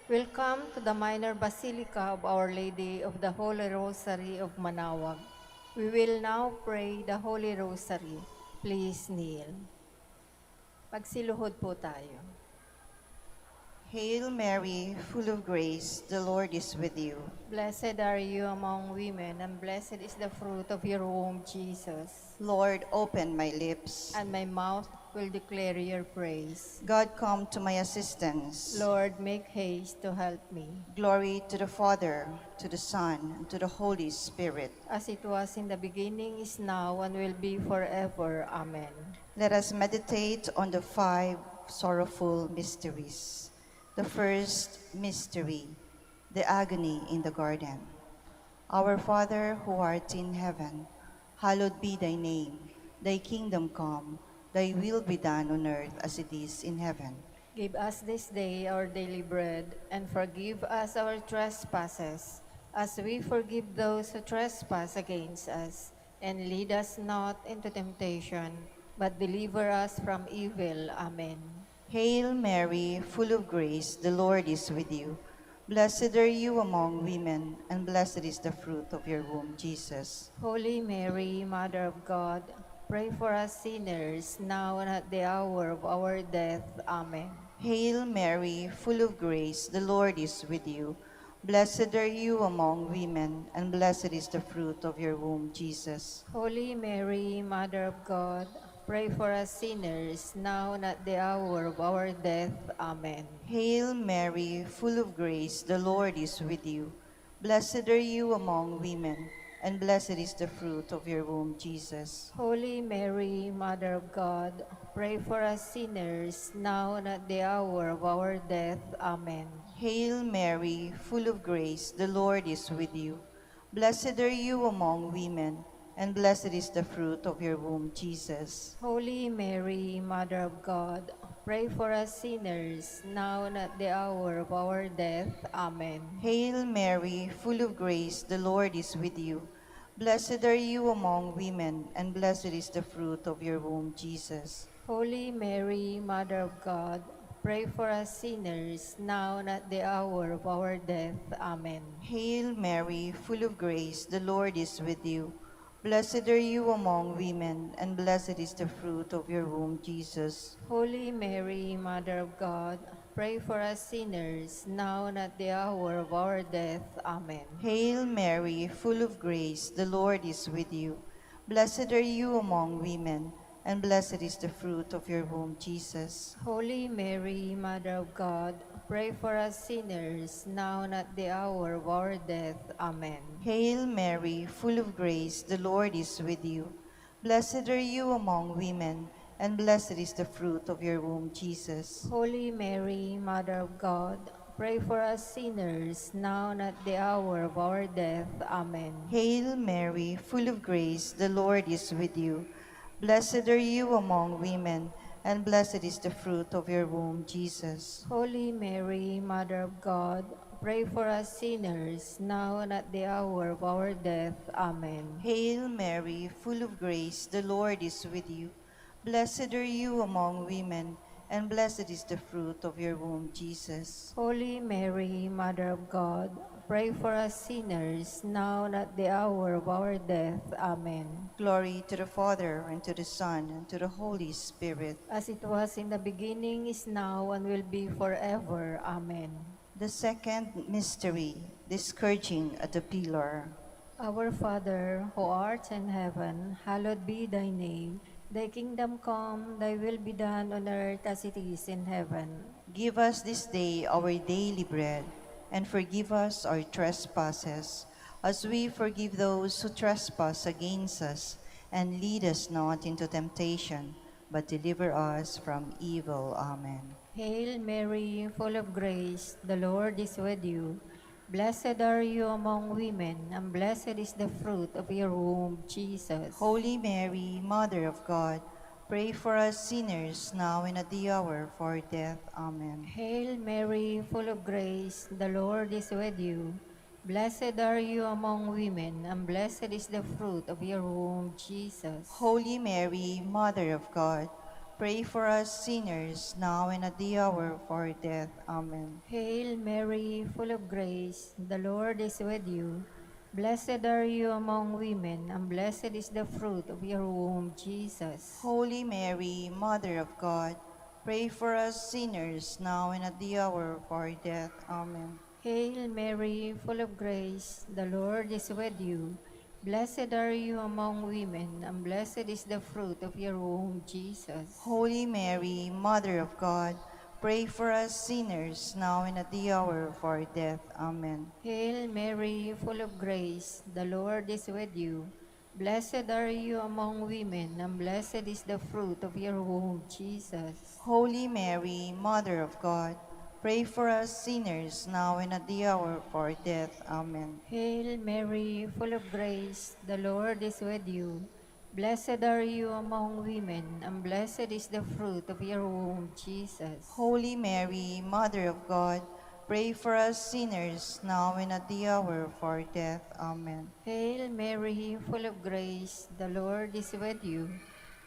Welcome to the Minor Basilica of Our Lady of the Holy Rosary of Manaoag. We will now pray the Holy Rosary. Please kneel. Pagsiluhod po tayo. Hail Mary, full of grace, the Lord is with you. Blessed are you among women, and blessed is the fruit of your womb, Jesus. Lord, open my lips. And my mouth will declare your praise. God, come to my assistance. Lord, make haste to help me. Glory to the Father, to the Son, and to the Holy Spirit. As it was in the beginning, is now, and will be forever. Amen. Let us meditate on the 5 sorrowful mysteries. The first mystery, the agony in the garden. Our Father, who art in heaven, hallowed be thy name. Thy kingdom come, thy will be done on earth as it is in heaven. Give us this day our daily bread, and forgive us our trespasses, as we forgive those who trespass against us. And lead us not into temptation, but deliver us from evil. Amen. Hail Mary, full of grace, the Lord is with you. Blessed are you among women, and blessed is the fruit of your womb, Jesus. Holy Mary, Mother of God, pray for us sinners, now and at the hour of our death. Amen. Hail Mary, full of grace, the Lord is with you. Blessed are you among women, and blessed is the fruit of your womb, Jesus. Holy Mary, Mother of God, pray for us sinners, now and at the hour of our death. Amen. Hail Mary, full of grace, the Lord is with you. Blessed are you among women, and blessed is the fruit of your womb, Jesus. Holy Mary, Mother of God, pray for us sinners, now and at the hour of our death. Amen. Hail Mary, full of grace, the Lord is with you. Blessed are you among women, and blessed is the fruit of your womb, Jesus. Holy Mary, Mother of God, pray for us sinners, now and at the hour of our death. Amen. Hail Mary, full of grace, the Lord is with you. Blessed are you among women, and blessed is the fruit of your womb, Jesus. Holy Mary, Mother of God, pray for us sinners, now and at the hour of our death. Amen. Hail Mary, full of grace, the Lord is with you. Blessed are you among women, and blessed is the fruit of your womb, Jesus. Holy Mary, Mother of God, pray for us sinners, now and at the hour of our death. Amen. Hail Mary, full of grace, the Lord is with you. Blessed are you among women, and blessed is the fruit of your womb, Jesus. Holy Mary, Mother of God, pray for us sinners, now and at the hour of our death. Amen. Hail Mary, full of grace, the Lord is with you. Blessed are you among women, and blessed is the fruit of your womb, Jesus. Holy Mary, Mother of God, pray for us sinners, now and at the hour of our death. Amen. Hail Mary, full of grace, the Lord is with you. Blessed are you among women, and blessed is the fruit of your womb, Jesus. Holy Mary, Mother of God, pray for us sinners, now and at the hour of our death. Amen. Hail Mary, full of grace, the Lord is with you. Blessed are you among women, and blessed is the fruit of your womb, Jesus. Holy Mary, Mother of God, pray for us sinners, now and at the hour of our death. Amen. Glory to the Father, and to the Son, and to the Holy Spirit. As it was in the beginning, is now, and will be forever. Amen. The second mystery, the scourging at the pillar. Our Father, who art in heaven, hallowed be thy name. Thy kingdom come, thy will be done on earth as it is in heaven. Give us this day our daily bread, and forgive us our trespasses, as we forgive those who trespass against us. And lead us not into temptation, but deliver us from evil. Amen. Hail Mary, full of grace, the Lord is with you. Blessed are you among women, and blessed is the fruit of your womb, Jesus. Holy Mary, Mother of God, pray for us sinners, now and at the hour of our death. Amen. Hail Mary, full of grace, the Lord is with you. Blessed are you among women, and blessed is the fruit of your womb, Jesus. Holy Mary, Mother of God, Pray for us sinners, now and at the hour of our death. Amen. Hail Mary, full of grace, the Lord is with you. Blessed are you among women, and blessed is the fruit of your womb, Jesus. Holy Mary, Mother of God, pray for us sinners, now and at the hour of our death. Amen. Hail Mary, full of grace, the Lord is with you. Blessed are you among women, and blessed is the fruit of your womb, Jesus. Holy Mary, Mother of God, pray for us sinners, now and at the hour of our death. Amen. Hail Mary, full of grace, the Lord is with you. Blessed are you among women, and blessed is the fruit of your womb, Jesus. Holy Mary, Mother of God, pray for us sinners, now and at the hour of our death. Amen. Hail Mary, full of grace, the Lord is with you. Blessed are you among women, and blessed is the fruit of your womb, Jesus. Holy Mary, Mother of God, pray for us sinners, now and at the hour of our death. Amen. Hail Mary, full of grace, the Lord is with you.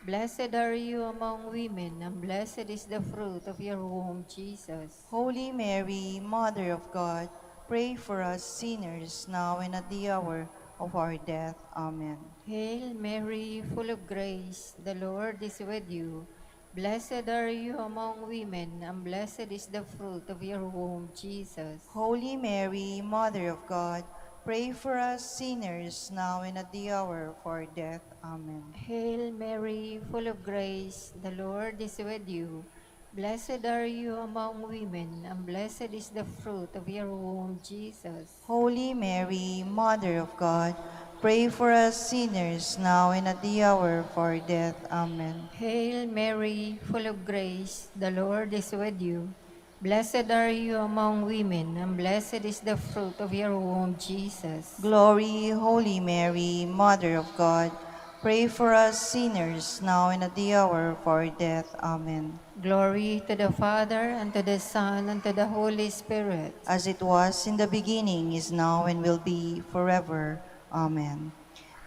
Blessed are you among women, and blessed is the fruit of your womb, Jesus. Holy Mary, Mother of God, pray for us sinners, now and at the hour of our death. Amen. Hail Mary, full of grace, the Lord is with you. Blessed are you among women, and blessed is the fruit of your womb, Jesus. Holy Mary, Mother of God, pray for us sinners, now and at the hour of our death. Amen. Hail Mary, full of grace, the Lord is with you. Blessed are you among women, and blessed is the fruit of your womb, Jesus. Holy Mary, Mother of God, pray for us sinners, now and at the hour of our death. Amen. Hail Mary, full of grace, the Lord is with you. Blessed are you among women, and blessed is the fruit of your womb, Jesus. Glory, Holy Mary, Mother of God, pray for us sinners, now and at the hour of our death. Amen. Glory to the Father, and to the Son, and to the Holy Spirit. As it was in the beginning, is now, and will be forever. Amen.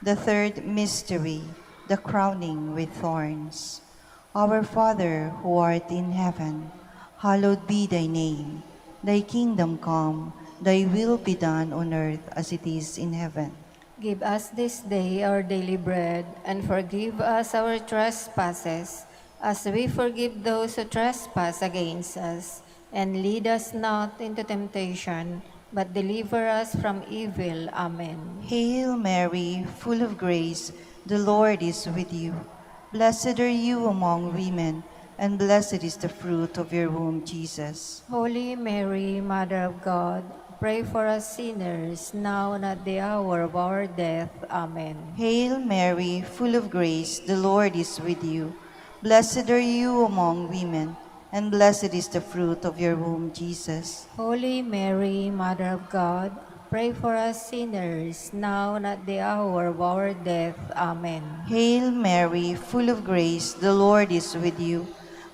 The third mystery, the crowning with thorns. Our Father, who art in heaven, hallowed be thy name. Thy kingdom come, thy will be done on earth as it is in heaven. Give us this day our daily bread, and forgive us our trespasses, as we forgive those who trespass against us. And lead us not into temptation, but deliver us from evil. Amen. Hail Mary, full of grace, the Lord is with you. Blessed are you among women, and blessed is the fruit of your womb, Jesus. Holy Mary, Mother of God, pray for us sinners, now and at the hour of our death. Amen. Hail Mary, full of grace, the Lord is with you. Blessed are you among women, and blessed is the fruit of your womb, Jesus. Holy Mary, Mother of God, pray for us sinners, now and at the hour of our death. Amen. Hail Mary, full of grace, the Lord is with you.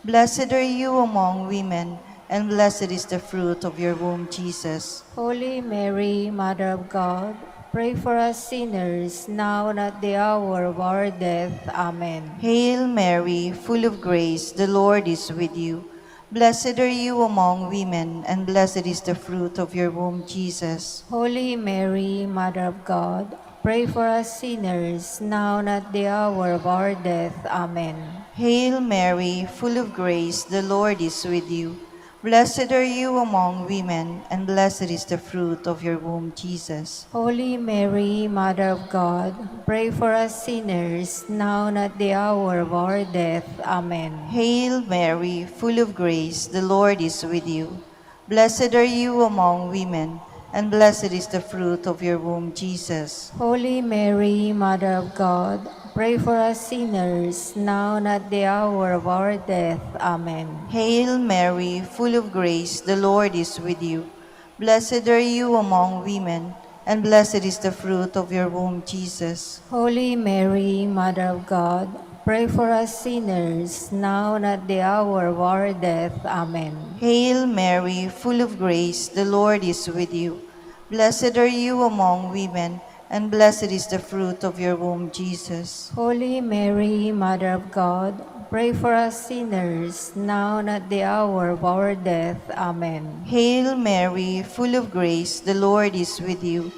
Blessed are you among women, and blessed is the fruit of your womb, Jesus. Holy Mary, Mother of God, pray for us sinners, now and at the hour of our death. Amen. Hail Mary, full of grace, the Lord is with you. Blessed are you among women, and blessed is the fruit of your womb, Jesus. Holy Mary, Mother of God, pray for us sinners, now and at the hour of our death. Amen. Hail Mary, full of grace, the Lord is with you. Blessed are you among women, and blessed is the fruit of your womb, Jesus. Holy Mary, Mother of God, pray for us sinners, now and at the hour of our death. Amen. Hail Mary, full of grace, the Lord is with you. Blessed are you among women, and blessed is the fruit of your womb, Jesus. Holy Mary, Mother of God, pray for us sinners, now and at the hour of our death. Amen. Hail Mary, full of grace, the Lord is with you. Blessed are you among women, and blessed is the fruit of your womb, Jesus. Holy Mary, Mother of God, pray for us sinners, now and at the hour of our death. Amen. Hail Mary, full of grace, the Lord is with you. Blessed are you among women, and blessed is the fruit of your womb, Jesus. Holy Mary, Mother of God, pray for us sinners, now and at the hour of our death. Amen. Hail Mary, full of grace, the Lord is with you.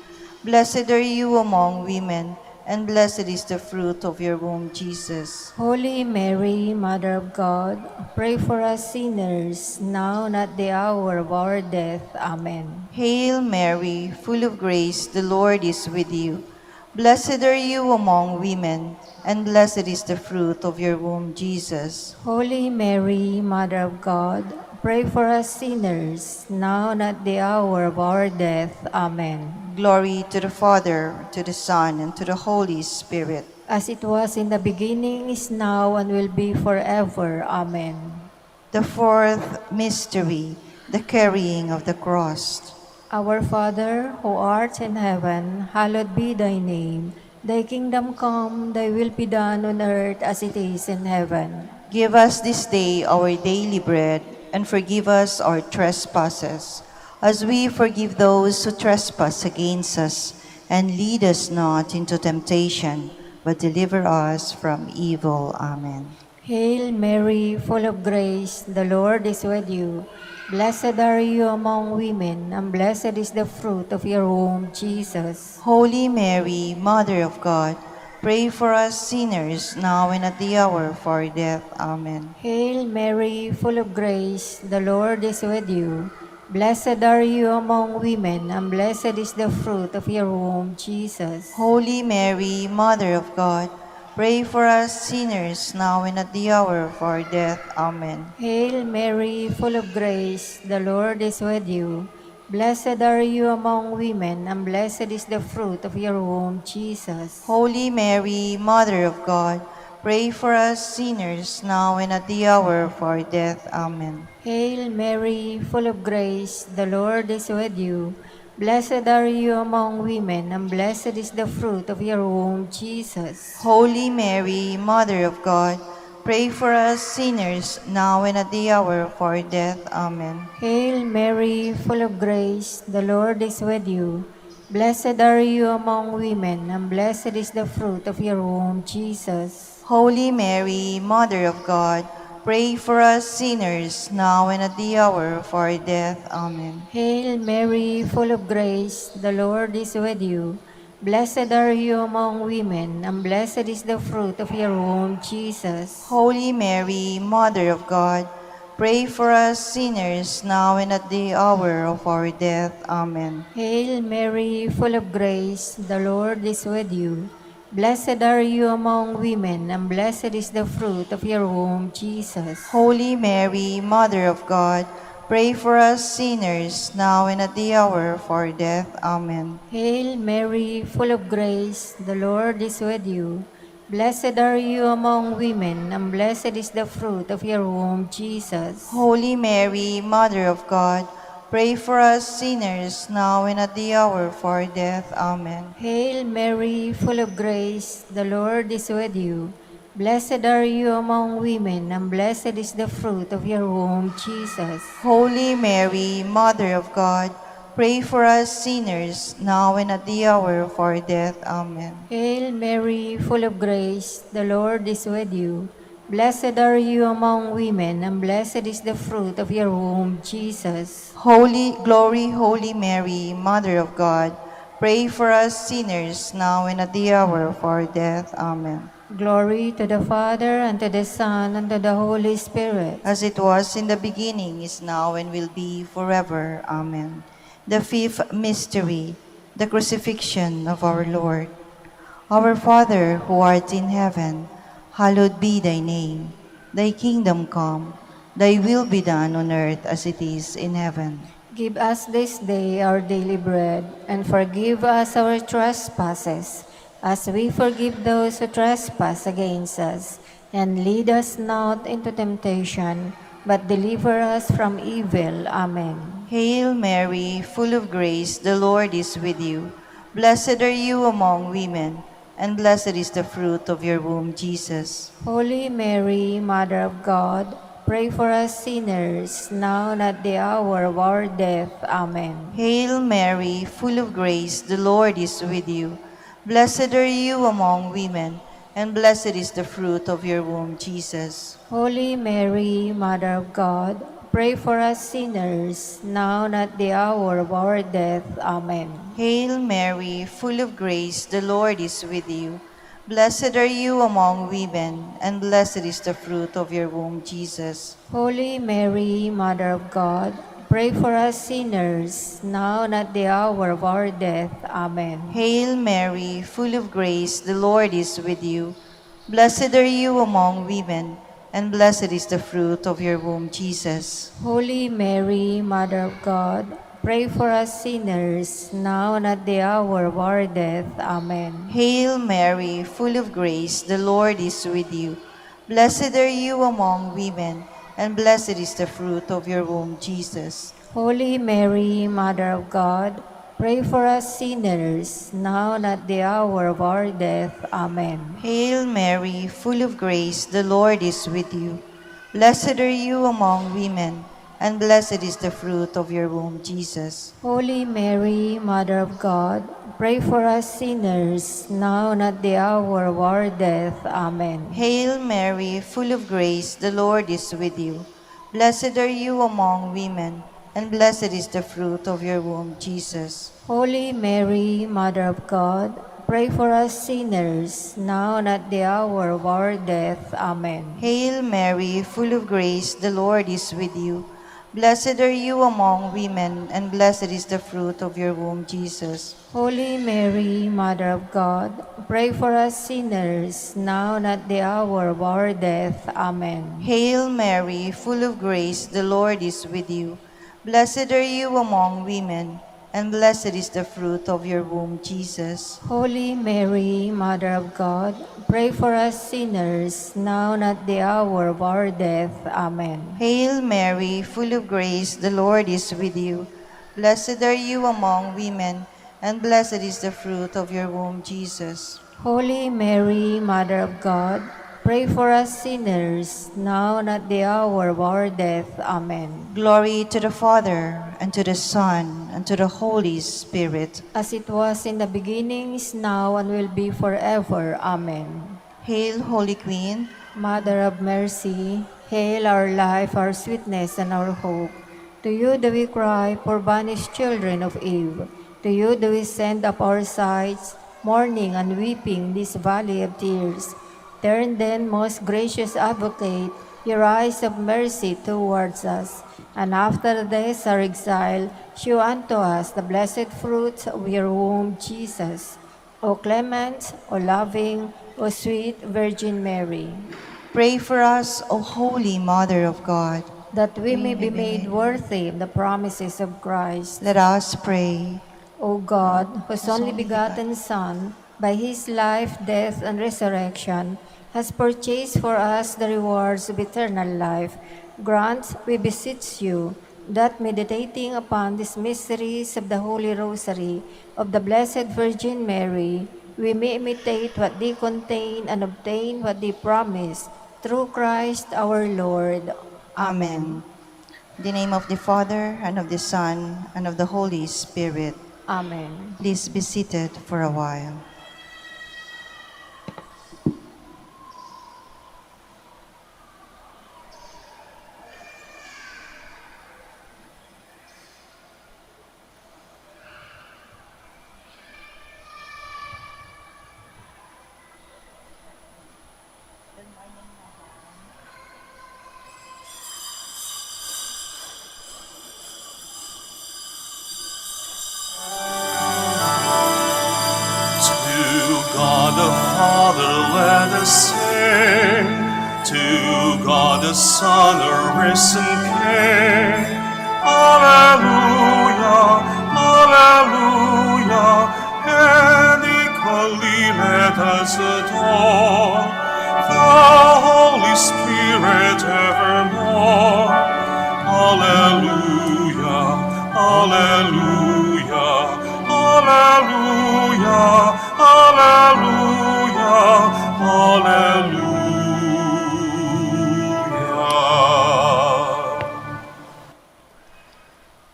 Blessed are you among women, and blessed is the fruit of your womb, Jesus. Holy Mary, Mother of God, pray for us sinners, now and at the hour of our death. Amen. Hail Mary, full of grace, the Lord is with you. Blessed are you among women, and blessed is the fruit of your womb, Jesus. Holy Mary, Mother of God, pray for us sinners, now and at the hour of our death. Amen. Glory to the Father, to the Son, and to the Holy Spirit. As it was in the beginning, is now, and will be forever. Amen. The fourth mystery, the carrying of the cross. Our Father, who art in heaven, hallowed be thy name. Thy kingdom come, thy will be done on earth as it is in heaven. Give us this day our daily bread, and forgive us our trespasses, as we forgive those who trespass against us. And lead us not into temptation, but deliver us from evil. Amen. Hail Mary, full of grace, the Lord is with you. Blessed are you among women, and blessed is the fruit of your womb, Jesus. Holy Mary, Mother of God, pray for us sinners, now and at the hour of our death. Amen. Hail Mary, full of grace, the Lord is with you. Blessed are you among women, and blessed is the fruit of your womb, Jesus. Holy Mary, Mother of God, pray for us sinners, now and at the hour of our death. Amen. Hail Mary, full of grace, the Lord is with you. Blessed are you among women, and blessed is the fruit of your womb, Jesus. Holy Mary, Mother of God, pray for us sinners, now and at the hour of our death. Amen. Hail Mary, full of grace, the Lord is with you. Blessed are you among women, and blessed is the fruit of your womb, Jesus. Holy Mary, Mother of God, pray for us sinners, now and at the hour of our death. Amen. Hail Mary, full of grace, the Lord is with you. Blessed are you among women, and blessed is the fruit of your womb, Jesus. Holy Mary, Mother of God, pray for us sinners, now and at the hour of our death. Amen. Hail Mary, full of grace, the Lord is with you. Blessed are you among women, and blessed is the fruit of your womb, Jesus. Holy Mary, Mother of God, pray for us sinners, now and at the hour of our death. Amen. Hail Mary, full of grace, the Lord is with you. Blessed are you among women, and blessed is the fruit of your womb, Jesus. Holy Mary, Mother of God, pray for us sinners, now and at the hour of our death. Amen. Hail Mary, full of grace, the Lord is with you. Blessed are you among women, and blessed is the fruit of your womb, Jesus. Holy Mary, Mother of God, pray for us sinners, now and at the hour of our death. Amen. Hail Mary, full of grace, the Lord is with you. Blessed are you among women, and blessed is the fruit of your womb, Jesus. Holy Mary, Mother of God, pray for us sinners, now and at the hour of our death. Amen. Hail Mary, full of grace, the Lord is with you. Blessed are you among women, and blessed is the fruit of your womb, Jesus. Holy Mary, Mother of God, pray for us sinners, now and at the hour of our death. Amen. Glory to the Father, and to the Son, and to the Holy Spirit. As it was in the beginning, is now, and will be forever. Amen. The fifth mystery, the crucifixion of our Lord. Our Father, who art in heaven, hallowed be thy name. Thy kingdom come, thy will be done on earth as it is in heaven. Give us this day our daily bread, and forgive us our trespasses, as we forgive those who trespass against us. And lead us not into temptation, but deliver us from evil. Amen. Hail Mary, full of grace, the Lord is with you. Blessed are you among women, and blessed is the fruit of your womb, Jesus. Holy Mary, Mother of God, pray for us sinners, now and at the hour of our death. Amen. Hail Mary, full of grace, the Lord is with you. Blessed are you among women, and blessed is the fruit of your womb, Jesus. Holy Mary, Mother of God, pray for us sinners, now and at the hour of our death. Amen. Hail Mary, full of grace, the Lord is with you. Blessed are you among women, and blessed is the fruit of your womb, Jesus. Holy Mary, Mother of God, pray for us sinners, now and at the hour of our death. Amen. Hail Mary, full of grace, the Lord is with you. Blessed are you among women, and blessed is the fruit of your womb, Jesus. Holy Mary, Mother of God, pray for us sinners, now and at the hour of our death. Amen. Hail Mary, full of grace, the Lord is with you. Blessed are you among women, and blessed is the fruit of your womb, Jesus. Holy Mary, Mother of God, pray for us sinners, now and at the hour of our death. Amen. Hail Mary, full of grace, the Lord is with you. Blessed are you among women, and blessed is the fruit of your womb, Jesus. Holy Mary, Mother of God, pray for us sinners, now and at the hour of our death. Amen. Hail Mary, full of grace, the Lord is with you. Blessed are you among women, and blessed is the fruit of your womb, Jesus. Holy Mary, Mother of God, pray for us sinners, now and at the hour of our death. Amen. Hail Mary, full of grace, the Lord is with you. Blessed are you among women, and blessed is the fruit of your womb, Jesus. Holy Mary, Mother of God, pray for us sinners, now and at the hour of our death. Amen. Hail Mary, full of grace, the Lord is with you. Blessed are you among women, and blessed is the fruit of your womb, Jesus. Holy Mary, Mother of God, pray for us sinners, now and at the hour of our death. Amen. Hail Mary, full of grace, the Lord is with you. Blessed are you among women, and blessed is the fruit of your womb, Jesus. Holy Mary, Mother of God, pray for us sinners, now and at the hour of our death. Amen. Glory to the Father, and to the Son, and to the Holy Spirit. As it was in the beginning, is now, and will be forever. Amen. Hail, Holy Queen. Mother of mercy, hail our life, our sweetness, and our hope. To you do we cry, poor banished children of Eve. To you do we send up our sighs, mourning and weeping this valley of tears. Turn then, most gracious Advocate, your eyes of mercy towards us, and after this our exile, shew unto us the blessed fruits of your womb, Jesus. O clement, O loving, O sweet Virgin Mary, Pray for us, O Holy Mother of God. that we may be made worthy of the promises of Christ. Let us pray. O God, whose only begotten Son, by his life, death, and resurrection, has purchased for us the rewards of eternal life, grant, we beseech you, that meditating upon these mysteries of the Holy Rosary of the Blessed Virgin Mary, we may imitate what they contain and obtain what they promise, through Christ our Lord. Amen. In the name of the Father, and of the Son, and of the Holy Spirit. Amen. Please be seated for a while. God the Father, let us sing. To God the Son, a risen King. Alleluia, alleluia. And equally let us adore the Holy Spirit evermore. Alleluia, alleluia, alleluia, alleluia, alleluia.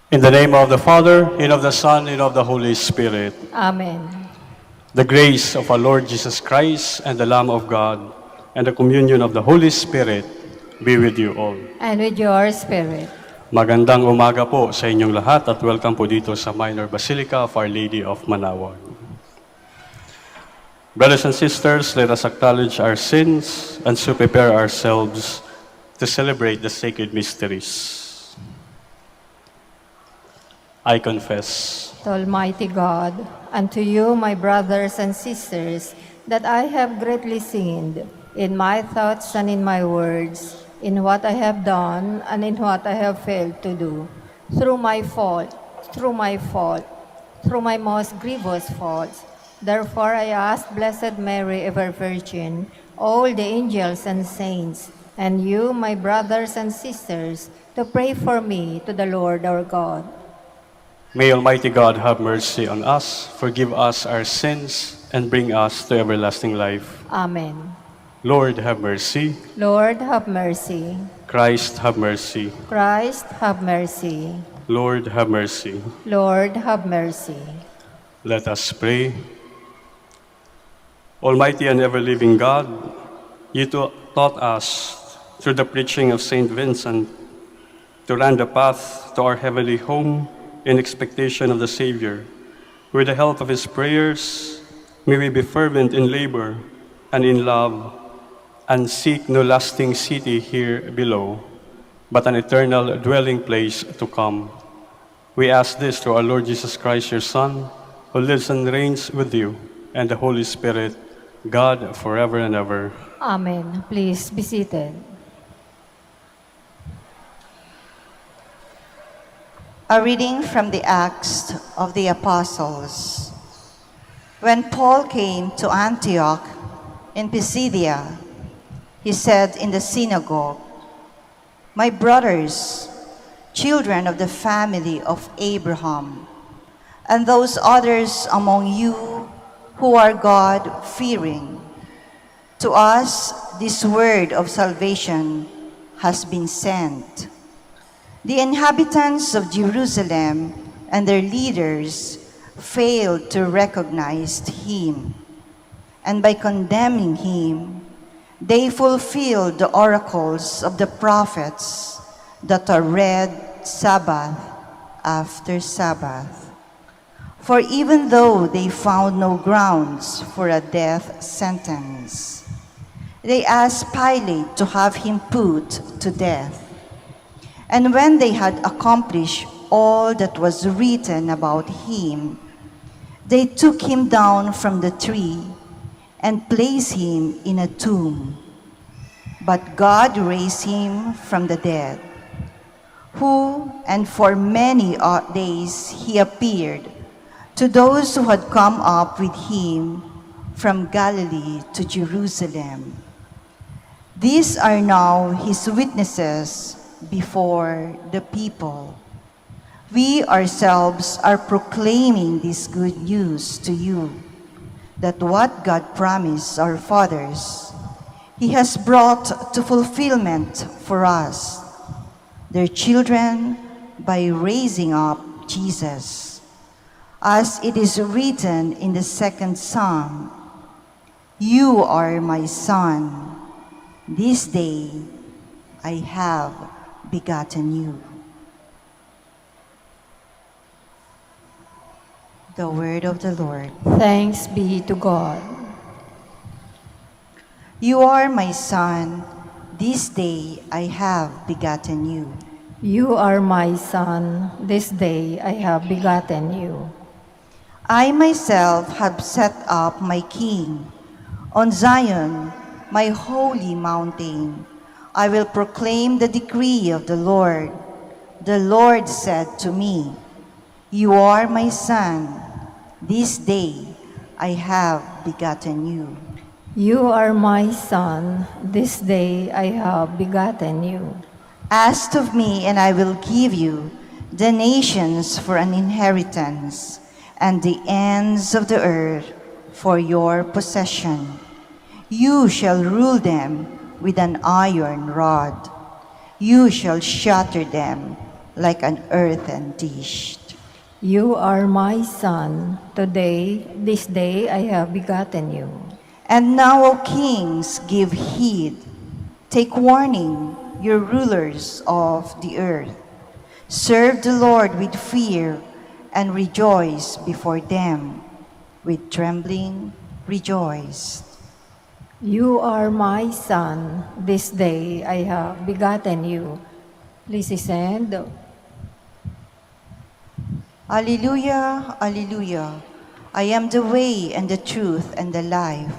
In the name of the Father, and of the Son, and of the Holy Spirit. Amen. The grace of our Lord Jesus Christ and the Lamb of God and the communion of the Holy Spirit be with you all. And with your spirit. Magandang umaga po sa inyong lahat at welcome po dito sa Minor Basilica of Our Lady of Manaoag. Brothers and sisters, let us acknowledge our sins and so prepare ourselves to celebrate the sacred mysteries. I confess To Almighty God, and to you, my brothers and sisters, that I have greatly sinned in my thoughts and in my words, in what I have done and in what I have failed to do, through my most grievous faults. Therefore I ask Blessed Mary, ever Virgin, all the angels and saints, and you, my brothers and sisters, to pray for me to the Lord our God. May Almighty God have mercy on us, forgive us our sins, and bring us to everlasting life. Amen. Lord, have mercy. Lord, have mercy. Christ, have mercy. Christ, have mercy. Lord, have mercy. Lord, have mercy. Let us pray. Almighty and ever-living God, you taught us through the preaching of Saint Vincent to run the path to our heavenly home in expectation of the Savior. With the help of his prayers, may we be fervent in labor and in love, and seek no lasting city here below, but an eternal dwelling place to come. We ask this through our Lord Jesus Christ, your Son, who lives and reigns with you, and the Holy Spirit, God, forever and ever. Amen. Please be seated. A reading from the Acts of the Apostles. When Paul came to Antioch in Pisidia, he said in the synagogue, "My brothers, children of the family of Abraham, and those others among you who are God-fearing, to us this word of salvation has been sent. The inhabitants of Jerusalem and their leaders failed to recognize him, and by condemning him, they fulfilled the oracles of the prophets that are read Sabbath after Sabbath. For even though they found no grounds for a death sentence, they asked Pilate to have him put to death. And when they had accomplished all that was written about him, they took him down from the tree and placed him in a tomb. But God raised him from the dead, who, and for many days he appeared to those who had come up with him from Galilee to Jerusalem. These are now his witnesses before the people. We ourselves are proclaiming this good news to you, that what God promised our fathers, he has brought to fulfillment for us, their children, by raising up Jesus. As it is written in the second Psalm, "You are my son, this day I have begotten you." The word of the Lord. Thanks be to God. You are my son, this day I have begotten you. You are my son, this day I have begotten you. I myself have set up my king. On Zion, my holy mountain, I will proclaim the decree of the Lord. The Lord said to me, "You are my son, this day I have begotten you." You are my son, this day I have begotten you. Ask of me, and I will give you the nations for an inheritance, and the ends of the earth for your possession. You shall rule them with an iron rod. You shall shatter them like an earthen dish. You are my son. Today, this day, I have begotten you. And now, O kings, give heed. Take warning, you rulers of the earth. Serve the Lord with fear and rejoice before them. With trembling, rejoice. You are my son. This day, I have begotten you. Please descend. Alleluia, alleluia. I am the way and the truth and the life,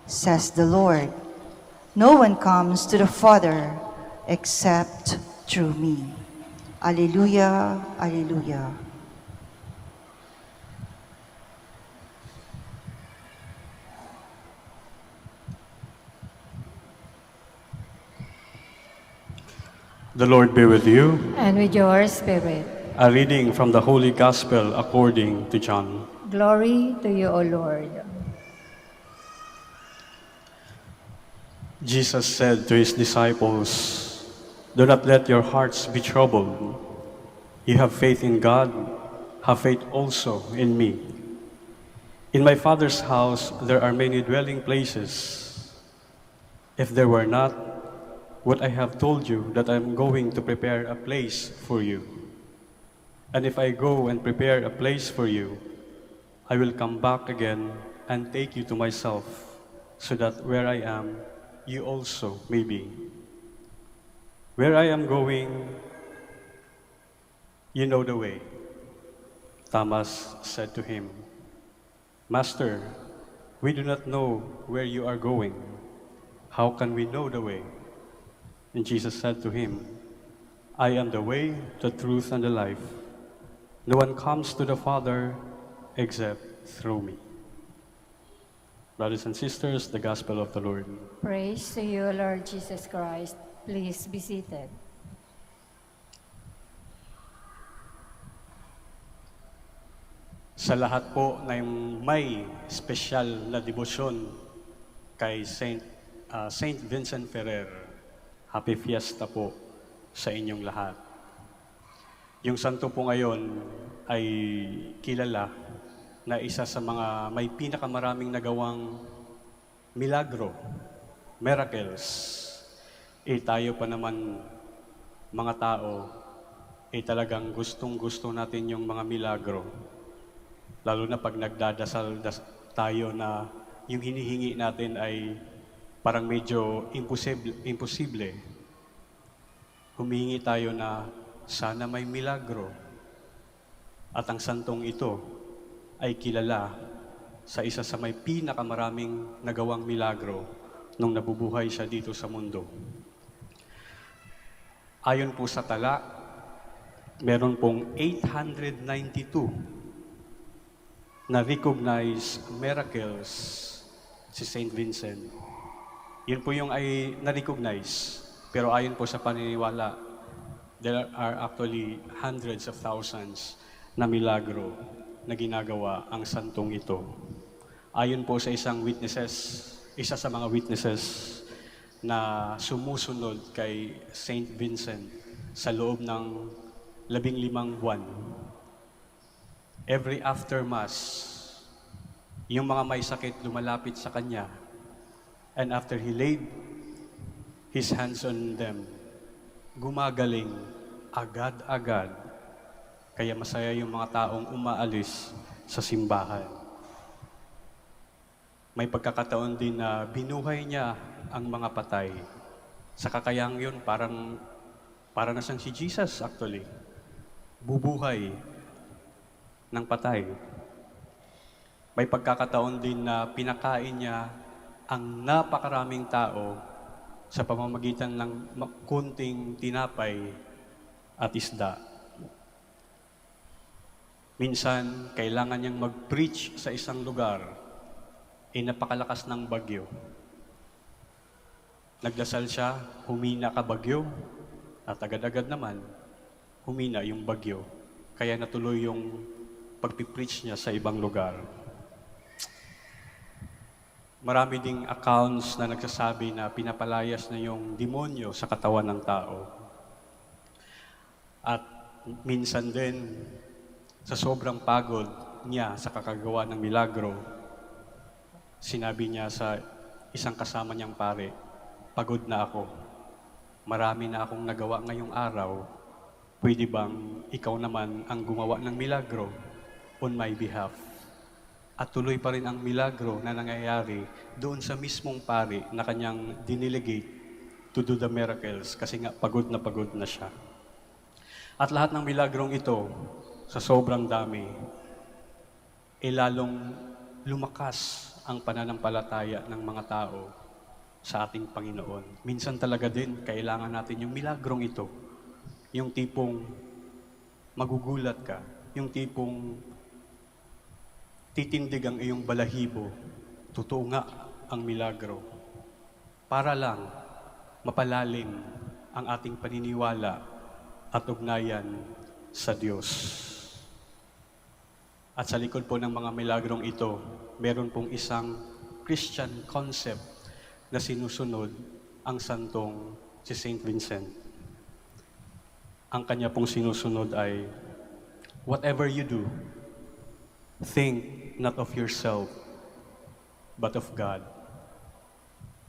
says the Lord. No one comes to the Father except through me. Alleluia, alleluia. The Lord be with you. And with your spirit. A reading from the Holy Gospel according to John. Glory to you, O Lord. Jesus said to his disciples, "Do not let your hearts be troubled. You have faith in God, have faith also in me. In my Father's house there are many dwelling places. If there were not, would I have told you that I am going to prepare a place for you? And if I go and prepare a place for you, I will come back again and take you to myself, so that where I am, you also may be. Where I am going, you know the way." Thomas said to him, "Master, we do not know where you are going. How can we know the way?" And Jesus said to him, "I am the way, the truth, and the life. No one comes to the Father except through me." Brothers and sisters, the Gospel of the Lord. Praise to you, Lord Jesus Christ. Please be seated. Sa lahat po na may special na debosyon kay Saint Vincent Ferrer, happy fiesta po sa inyong lahat. Yung santo po ngayon ay kilala na isa sa mga may pinakamaraming nagawang milagro, miracles. Tayo pa naman mga tao, talagang gustong-gusto natin yung mga milagro. Lalo na pag nagdadasal tayo na yung hinihingi natin ay parang medyo imposible. Humingi tayo na sana may milagro. At ang santong ito ay kilala sa isa sa may pinakamaraming nagawang milagro nung nabubuhay siya dito sa mundo. Ayon po sa tala, meron pong 892 na recognized miracles si Saint Vincent. Yun po yung ay na-recognize. Pero ayon po sa paniniwala, there are actually hundreds of thousands na milagro na ginagawa ang santong ito. Ayon po sa isa sa mga witnesses na sumusunod kay Saint Vincent sa loob ng 15 buwan. Every after Mass, yung mga may sakit lumalapit sa kanya, and after he laid his hands on them, gumagaling agad-agad. Kaya masaya yung mga taong umaalis sa simbahan. May pagkakataon din na binuhay niya ang mga patay. Sa kakayang yun, para na siyang si Jesus actually. Bubuhay ng patay. May pagkakataon din na pinakain niya ang napakaraming tao sa pamamagitan ng kunting tinapay at isda. Minsan, kailangan niyang mag-preach sa isang lugar, napakalakas ng bagyo. Nagdasal siya, humina ka bagyo, at agad-agad naman, humina yung bagyo. Kaya natuloy yung pagpipreach niya sa ibang lugar. Marami ding accounts na nagsasabi na pinapalayas na yung demonyo sa katawan ng tao. At minsan din, Sa sobrang pagod niya sa kakagawa ng milagro, sinabi niya sa isang kasama niyang pare, "Pagod na ako. Marami na akong nagawa ngayong araw. Pwede bang ikaw naman ang gumawa ng milagro on my behalf?" At tuloy pa rin ang milagro na nangyayari doon sa mismong pari na kanyang diniligate to do the miracles kasi nga pagod na siya. At lahat ng milagrong ito, sa sobrang dami, lalong lumakas ang pananampalataya ng mga tao sa ating Panginoon. Minsan talaga din, kailangan natin yung milagrong ito. Yung tipong magugulat ka, yung tipong titindig ang iyong balahibo, totoo nga ang milagro. Para lang mapalalim ang ating paniniwala at ugnayan sa Diyos. At sa likod po ng mga milagrong ito, meron pong isang Christian concept na sinusunod ang santong si Saint Vincent. Ang kanya pong sinusunod ay, whatever you do, think not of yourself, but of God.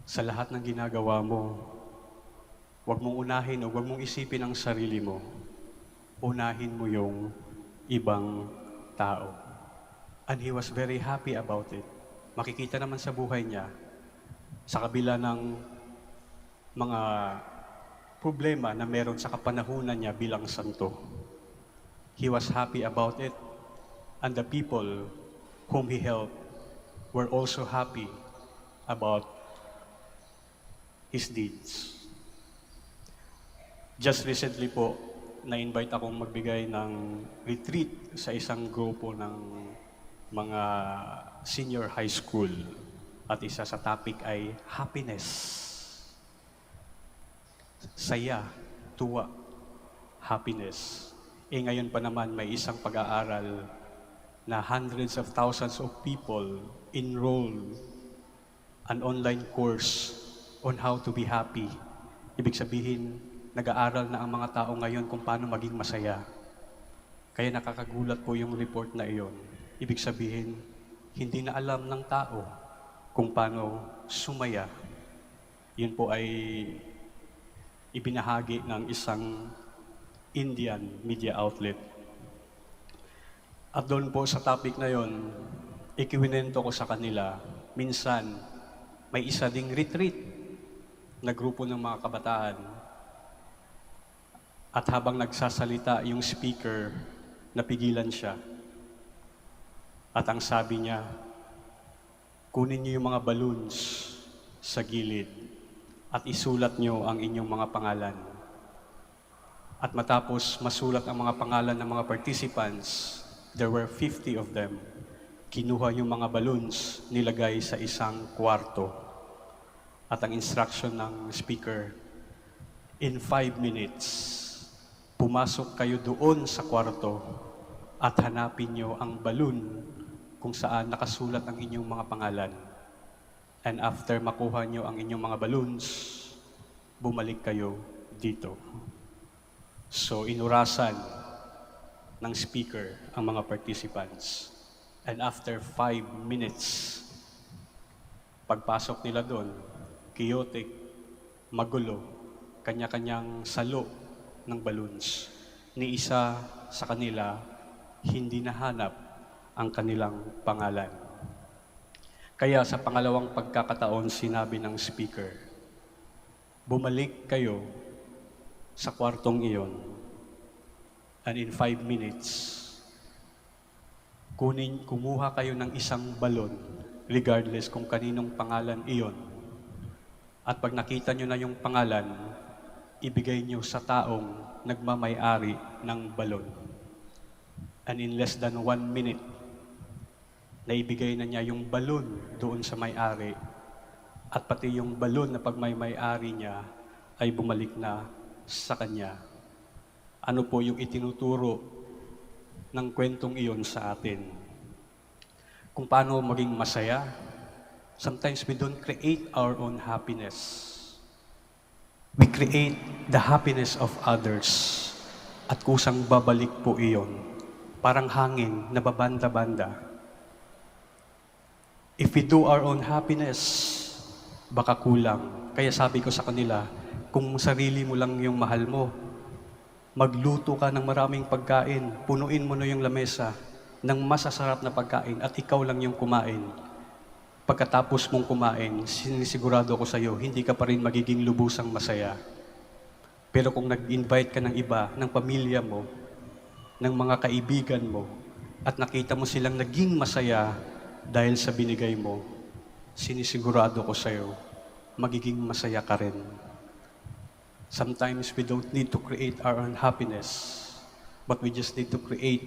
Sa lahat ng ginagawa mo, huwag mong unahin o huwag mong isipin ang sarili mo. Unahin mo yung ibang tao. And he was very happy about it. Makikita naman sa buhay niya, sa kabila ng mga problema na meron sa kapanahunan niya bilang santo. He was happy about it, and the people whom he helped were also happy about his deeds. Just recently po, na-invite akong magbigay ng retreat sa isang grupo ng mga senior high school. At isa sa topic ay happiness. Saya, tuwa, happiness. Ngayon pa naman may isang pag-aaral na hundreds of thousands of people enroll an online course on how to be happy. Ibig sabihin, nag-aaral na ang mga tao ngayon kung paano maging masaya. Kaya nakakagulat po yung report na iyon. Ibig sabihin, hindi na alam ng tao kung paano sumaya. Yun po ay ibinahagi ng isang Indian media outlet. At doon po sa topic na yon, ikiwinento ko sa kanila, minsan may isa ding retreat na grupo ng mga kabataan. At habang nagsasalita yung speaker, napigilan siya. At ang sabi niya, kunin niyo yung mga balloons sa gilid at isulat niyo ang inyong mga pangalan. At matapos masulat ang mga pangalan ng mga participants, there were 50 of them. Kinuha yung mga balloons, nilagay sa isang kwarto. At ang instruction ng speaker, in 5 minutes, pumasok kayo doon sa kwarto at hanapin nyo ang balloon kung saan nakasulat ang inyong mga pangalan. And after makuha nyo ang inyong mga balloons, bumalik kayo dito. So, inurasan ng speaker ang mga participants. And after 5 minutes, pagpasok nila doon, chaotic, magulo, kanya-kanyang salo ng balloons. Ni isa sa kanila, hindi nahanap ang kanilang pangalan. Kaya sa pangalawang pagkakataon, sinabi ng speaker, bumalik kayo sa kwartong iyon, and in 5 minutes, kumuha kayo ng isang balon, regardless kung kaninong pangalan iyon. At pag nakita nyo na yung pangalan, ibigay nyo sa taong nagmamay-ari ng balon. And in less than 1 minute, naibigay na niya yung balon doon sa may-ari. At pati yung balon na pag may-ari niya ay bumalik na sa kanya. Ano po yung itinuturo ng kwentong iyon sa atin? Kung paano maging masaya? Sometimes we don't create our own happiness. We create the happiness of others. At kusang babalik po iyon parang hangin na babanda-banda. If we do our own happiness, baka kulang. Kaya sabi ko sa kanila, kung sarili mo lang yung mahal mo, magluto ka ng maraming pagkain, punuin mo na yung lamesa ng masasarap na pagkain at ikaw lang yung kumain. Pagkatapos mong kumain, sinisigurado ko sa iyo, hindi ka pa rin magiging lubusang masaya. Pero kung nag-invite ka ng iba, ng pamilya mo, ng mga kaibigan mo, at nakita mo silang naging masaya dahil sa binigay mo, sinisigurado ko sa iyo, magiging masaya ka rin. Sometimes we don't need to create our own happiness, but we just need to create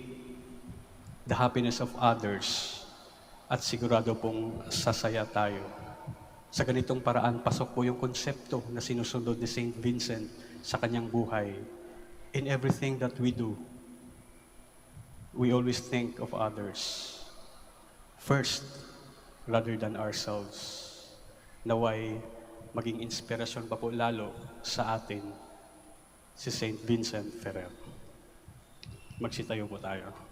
the happiness of others at sigurado pong sasaya tayo. Sa ganitong paraan, pasok po yung konsepto na sinusunod ni Saint Vincent sa kanyang buhay. In everything that we do, we always think of others first rather than ourselves. Naway, maging inspirasyon pa po lalo sa atin si Saint Vincent Ferrer. Magsitayo po tayo.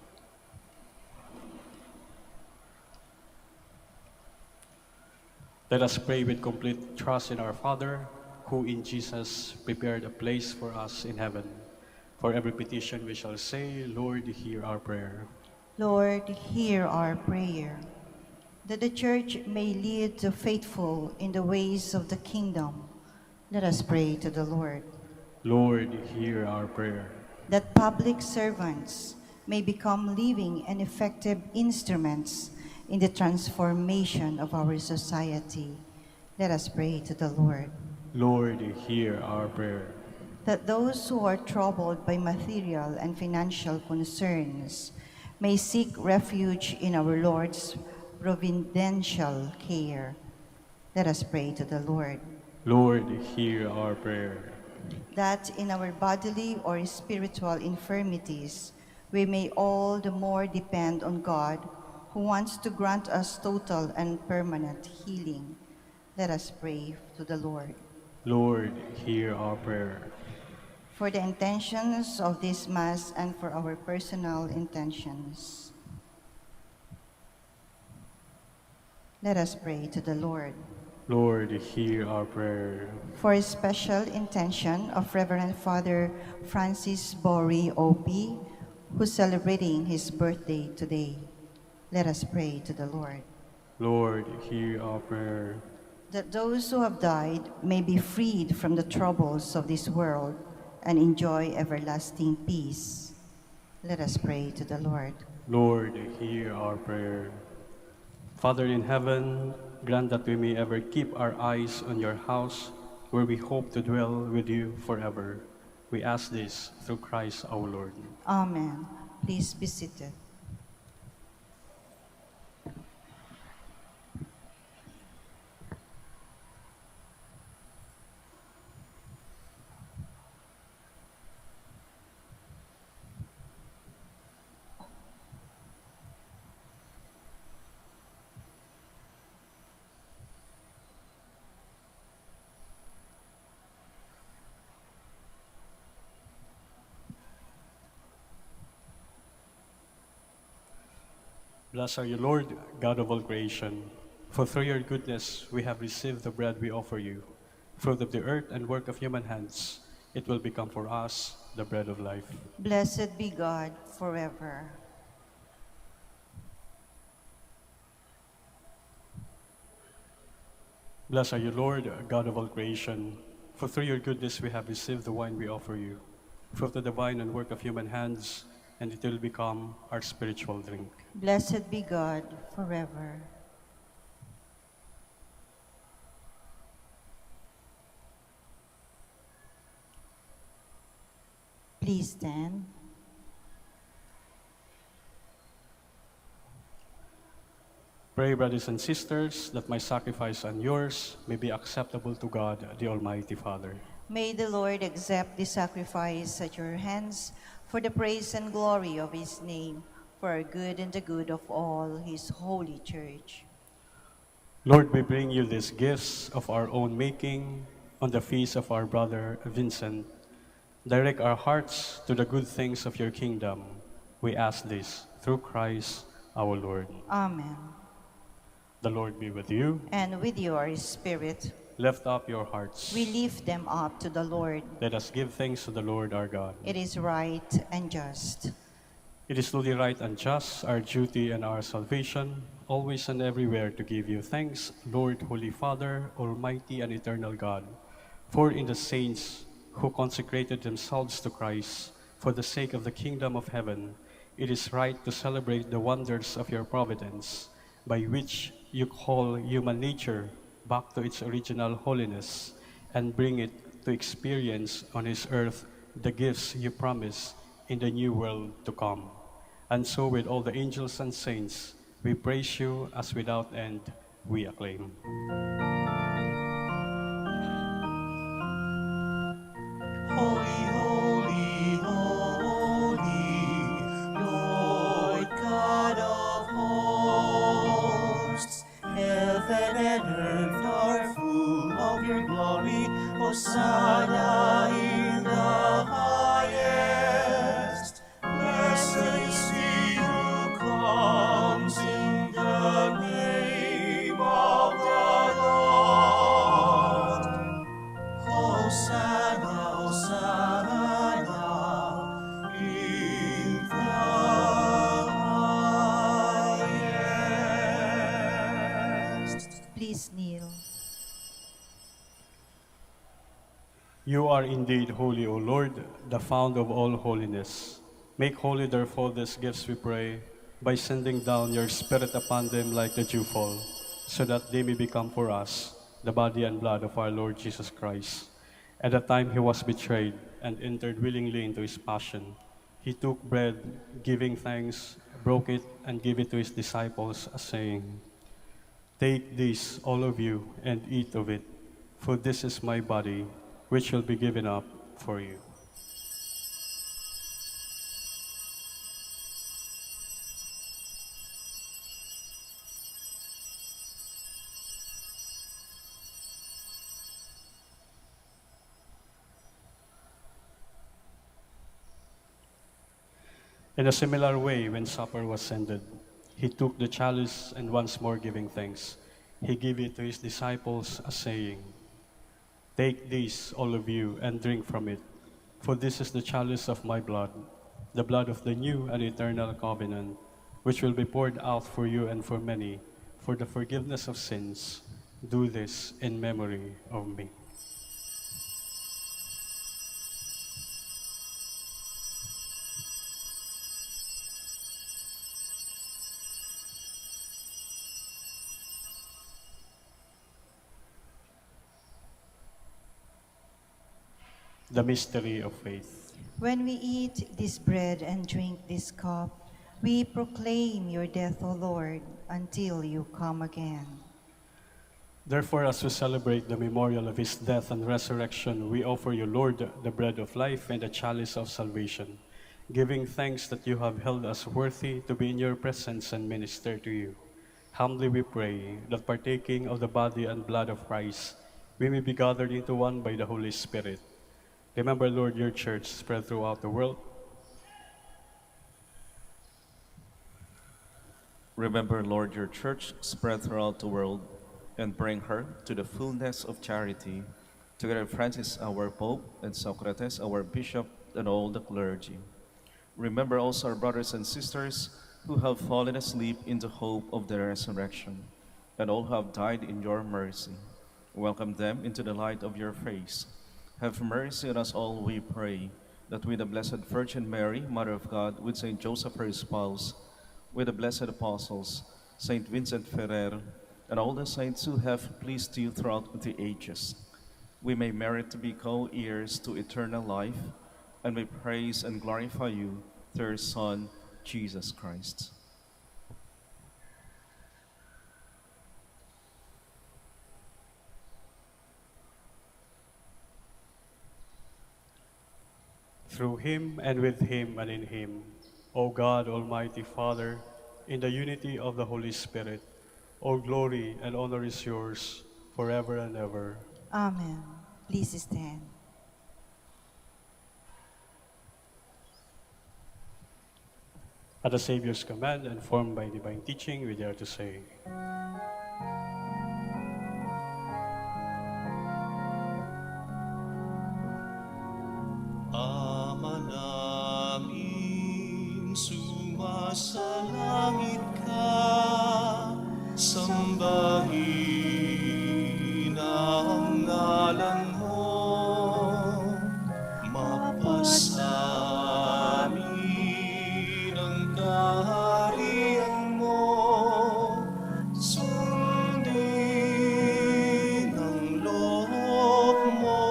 Let us pray with complete trust in our Father, who in Jesus prepared a place for us in heaven. For every petition we shall say, Lord, hear our prayer. Lord, hear our prayer. That the Church may lead the faithful in the ways of the kingdom, let us pray to the Lord. Lord, hear our prayer. That public servants may become living and effective instruments in the transformation of our society, let us pray to the Lord. Lord, hear our prayer. That those who are troubled by material and financial concerns may seek refuge in our Lord's providential care, let us pray to the Lord. Lord, hear our prayer. That in our bodily or spiritual infirmities, we may all the more depend on God, who wants to grant us total and permanent healing. Let us pray to the Lord. Lord, hear our prayer. For the intentions of this Mass and for our personal intentions, let us pray to the Lord. Lord, hear our prayer. For a special intention of Reverend Father Francis Bori O.P., who's celebrating his birthday today, let us pray to the Lord. Lord, hear our prayer. That those who have died may be freed from the troubles of this world and enjoy everlasting peace. Let us pray to the Lord. Lord, hear our prayer. Father in heaven, grant that we may ever keep our eyes on your house, where we hope to dwell with you forever. We ask this through Christ our Lord. Amen. Please be seated. Blessed are you, Lord, God of all creation, for through your goodness we have received the bread we offer you, fruit of the earth and work of human hands. It will become for us the bread of life. Blessed be God forever. Blessed are you, Lord, God of all creation, for through your goodness we have received the wine we offer you, fruit of the vine and work of human hands, and it will become our spiritual drink. Blessed be God forever. Please stand. Pray, brothers and sisters, that my sacrifice and yours may be acceptable to God, the Almighty Father. May the Lord accept the sacrifice at your hands for the praise and glory of his name, for our good and the good of all his holy church. Lord, we bring you these gifts of our own making on the feast of our brother Vincent. Direct our hearts to the good things of your kingdom, We ask this through Christ our Lord. Amen. The Lord be with you. And with your spirit, Lift up your hearts. we lift them up to the Lord. Let us give thanks to the Lord our God. It is right and just. It is truly right and just, our duty and our salvation, always and everywhere to give you thanks, Lord, Holy Father, Almighty and eternal God. For in the saints who consecrated themselves to Christ for the sake of the kingdom of heaven, it is right to celebrate the wonders of your providence, by which you call human nature back to its original holiness and bring it to experience on this earth the gifts you promise in the new world to come. And so with all the angels and saints, we praise you as without end we acclaim. Holy, holy, holy, Lord God of hosts. Heaven and earth are full of your glory. Hosanna in the highest. Blessed is he who comes in the name of the Lord. Hosanna, Hosanna in the highest. Please kneel. You are indeed holy, O Lord, the fount of all holiness. Make holy therefore these gifts, we pray, by sending down your Spirit upon them like the dewfall, so that they may become for us the body and blood of our Lord Jesus Christ. At the time he was betrayed and entered willingly into his passion, he took bread, giving thanks, broke it, and gave it to his disciples, saying, "Take this, all of you, and eat of it, for this is my body, which will be given up for you." In a similar way, when supper was ended, he took the chalice and once more giving thanks, he gave it to his disciples, saying, "Take this, all of you, and drink from it, for this is the chalice of my blood, the blood of the new and eternal covenant, which will be poured out for you and for many, for the forgiveness of sins. Do this in memory of me." The mystery of faith. When we eat this bread and drink this cup, we proclaim your death, O Lord, until you come again. Therefore, as we celebrate the memorial of his death and resurrection, we offer you, Lord, the bread of life and the chalice of salvation, giving thanks that you have held us worthy to be in your presence and minister to you. Humbly we pray that partaking of the body and blood of Christ, we may be gathered into one by the Holy Spirit. Remember, Lord, your church spread throughout the world. Remember, Lord, your church spread throughout the world, and bring her to the fullness of charity, together with Francis, our Pope, and Socrates, our Bishop, and all the clergy. Remember also our brothers and sisters who have fallen asleep in the hope of the resurrection, and all who have died in your mercy. Welcome them into the light of your face. Have mercy on us all, we pray, that with the Blessed Virgin Mary, Mother of God, with Saint Joseph, her spouse, with the blessed apostles, Saint Vincent Ferrer, and all the saints who have pleased you throughout the ages, we may merit to be co-heirs to eternal life, and may praise and glorify you through your Son, Jesus Christ. Through him and with him and in him, O God, Almighty Father, in the unity of the Holy Spirit, all glory and honor is yours forever and ever. Amen. Please stand. At the Savior's command, and formed by divine teaching, we dare to say, Ama namin, sumasalangit ka, sambahin ang ngalan mo, mapasamin ang kaharian mo, sundin ang loob mo,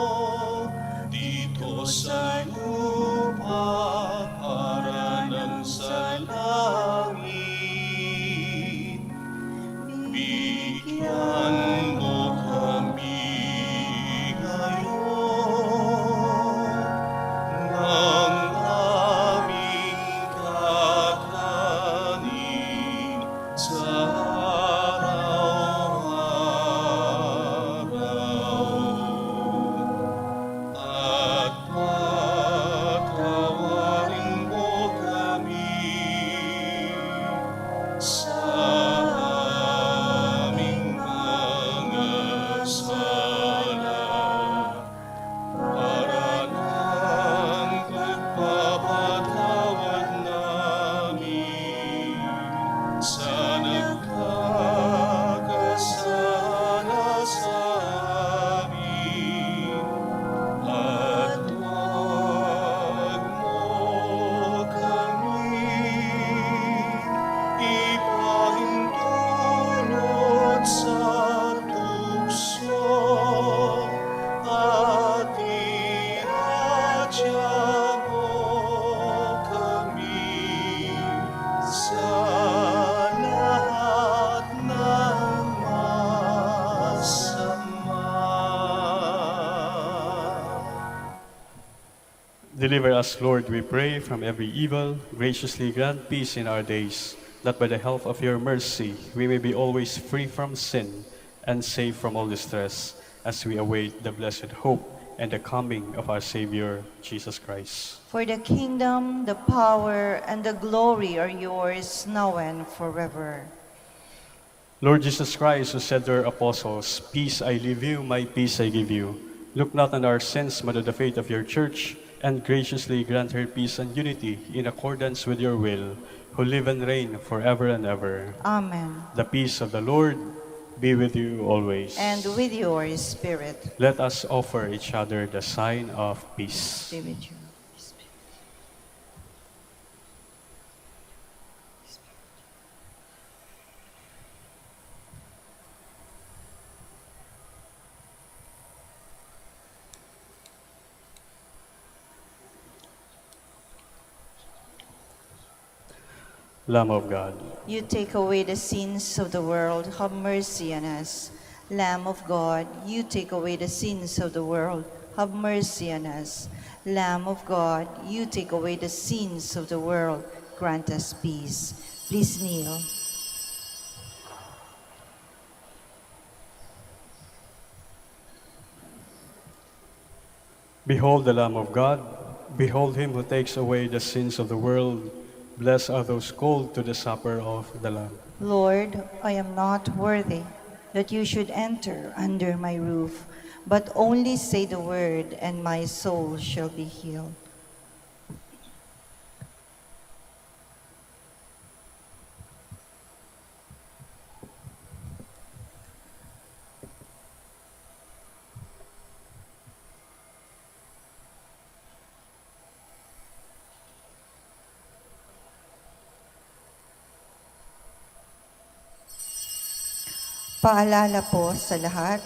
dito sa lupa para nang sa langit. Bigyan mo kami ngayon ng aming kakanin sa araw-araw. At patawarin mo kami sa aming mga sala, para ng pagpapatawad namin sa nagkakasala sa amin. At huwag mo kami ipahintulot sa tukso, at iadya mo kami sa lahat ng masama. Deliver us, Lord, we pray, from every evil. Graciously grant peace in our days, that by the help of your mercy we may be always free from sin and safe from all distress, as we await the blessed hope and the coming of our Savior, Jesus Christ. For the kingdom, the power, and the glory are yours now and forever. Lord Jesus Christ, who said to your apostles, "Peace I leave you, my peace I give you," look not on our sins, but on the faith of your church, and graciously grant her peace and unity in accordance with your will, who live and reign forever and ever. Amen. The peace of the Lord be with you always. And with your spirit. Let us offer each other the sign of peace. Be with you. Lamb of God, You take away the sins of the world, have mercy on us. Lamb of God, you take away the sins of the world, have mercy on us. Lamb of God, you take away the sins of the world, grant us peace. Please kneel. behold the Lamb of God. Behold him who takes away the sins of the world. Blessed are those called to the supper of the Lamb. Lord, I am not worthy that you should enter under my roof, but only say the word, and my soul shall be healed. Paalala po sa lahat,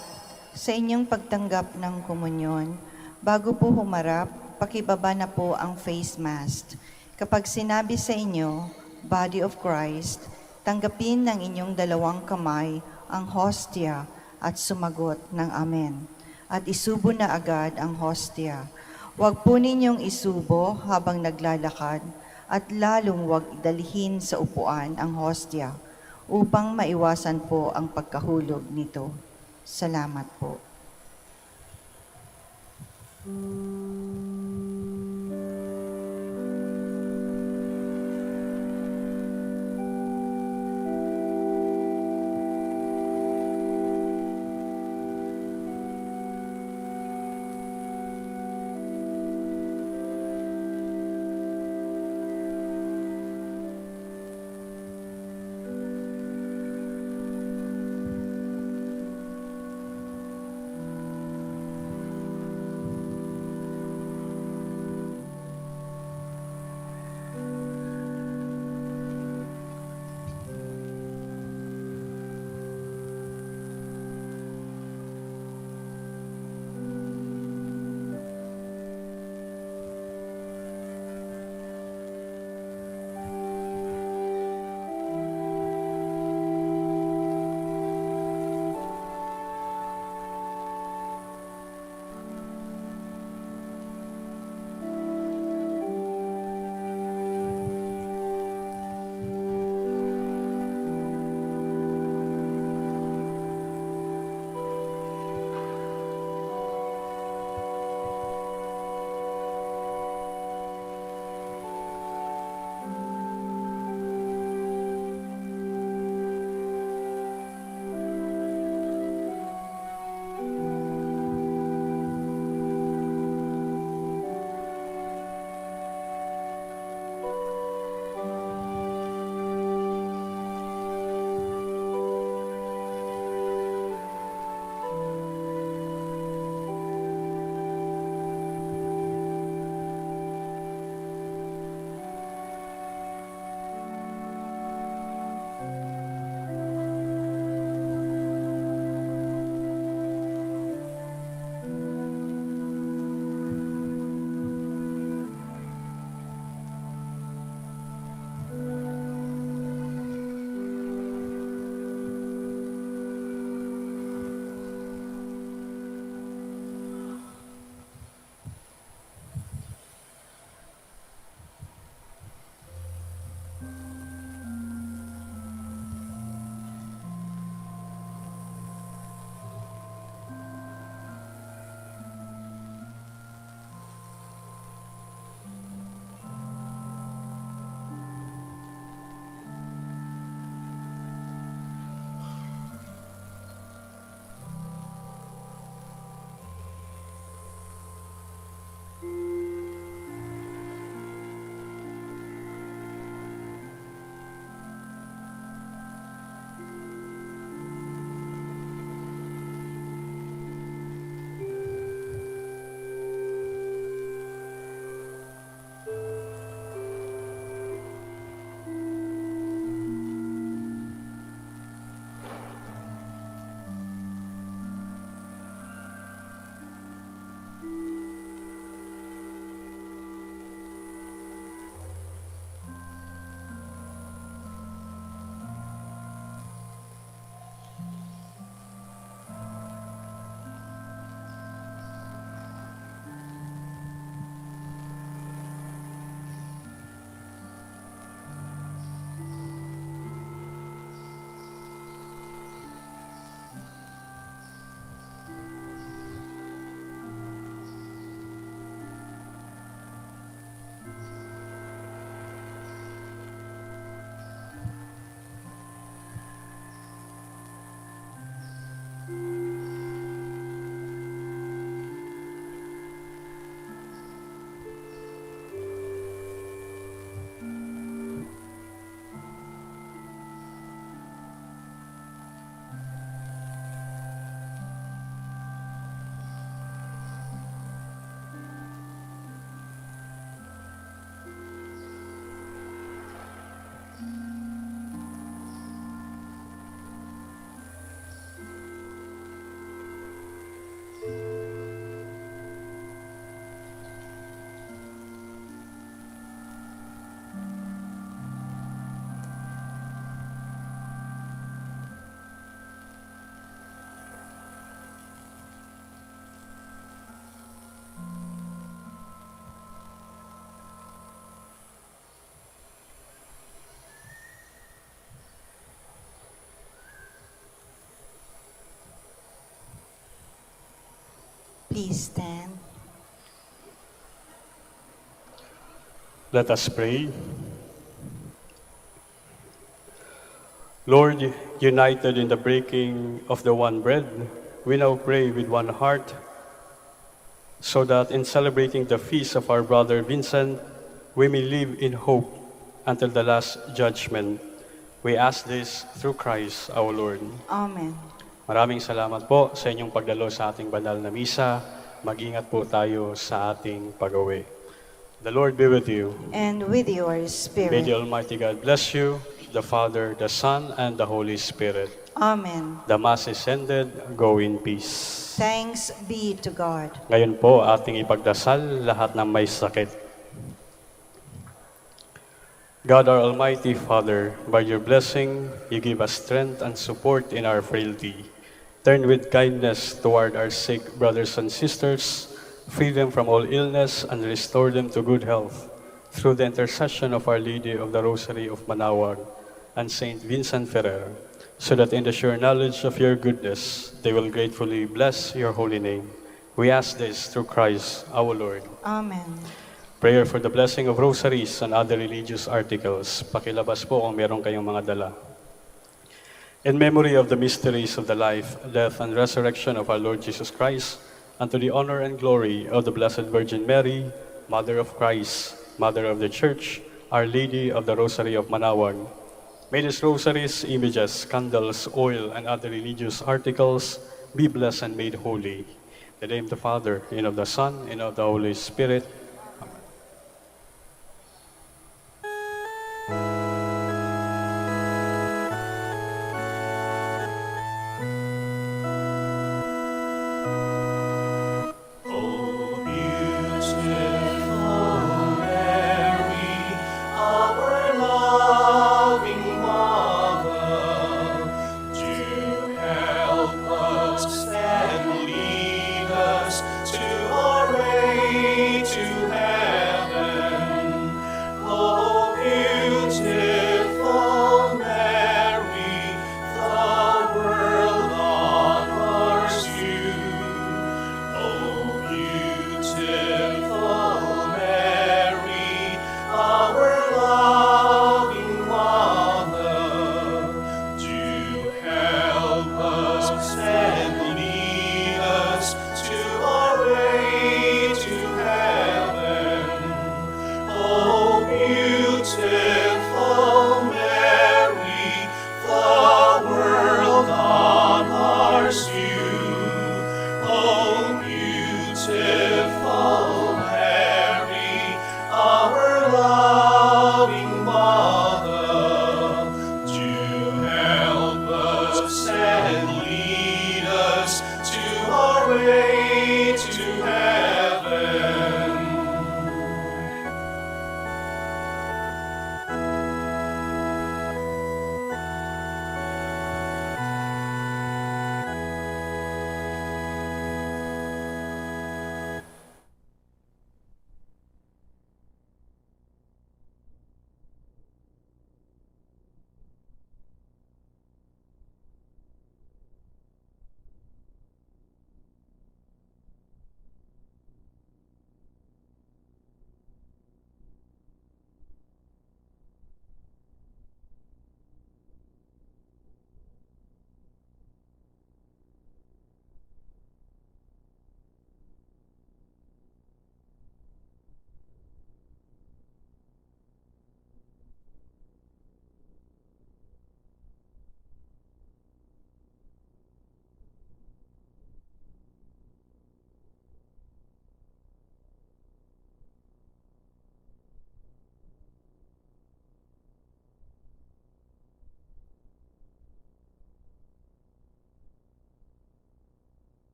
sa inyong pagtanggap ng komunyon, bago po humarap, pakibaba na po ang face mask. Kapag sinabi sa inyo, Body of Christ, tanggapin ng inyong dalawang kamay ang hostia at sumagot ng Amen. At isubo na agad ang hostia. Huwag po ninyong isubo habang naglalakad at lalong huwag idalhin sa upuan ang hostia upang maiwasan po ang pagkahulog nito. Salamat po. Please stand. Let us pray. Lord, united in the breaking of the one bread, we now pray with one heart, so that in celebrating the feast of our brother Vincent, we may live in hope until the last judgment. We ask this through Christ our Lord. Amen. Maraming salamat po sa inyong pagdalo sa ating banal na misa. Mag-ingat po tayo sa ating pag-uwi. The Lord be with you. And with your May spirit. the Almighty God bless you, the Father, the Son, and the Holy Spirit. Amen. The Mass is ended. Go in peace. Thanks be to God. Ngayon po, ating ipagdasal lahat ng may sakit. God, our Almighty Father, by your blessing, you give us strength and support in our frailty. Turn with kindness toward our sick brothers and sisters, free them from all illness, and restore them to good health, through the intercession of Our Lady of the Rosary of Manaoag and Saint Vincent Ferrer, so that in the sure knowledge of your goodness, they will gratefully bless your holy name. We ask this through Christ our Lord. Amen. Prayer for the blessing of rosaries and other religious articles. Pakilabas po kung meron kayong mga dala. In memory of the mysteries of the life, death, and resurrection of our Lord Jesus Christ, and to the honor and glory of the Blessed Virgin Mary, Mother of Christ, Mother of the Church, Our Lady of the Rosary of Manaoag, may these rosaries, images, candles, oil, and other religious articles be blessed and made holy. In the name of the Father, and of the Son, and of the Holy Spirit.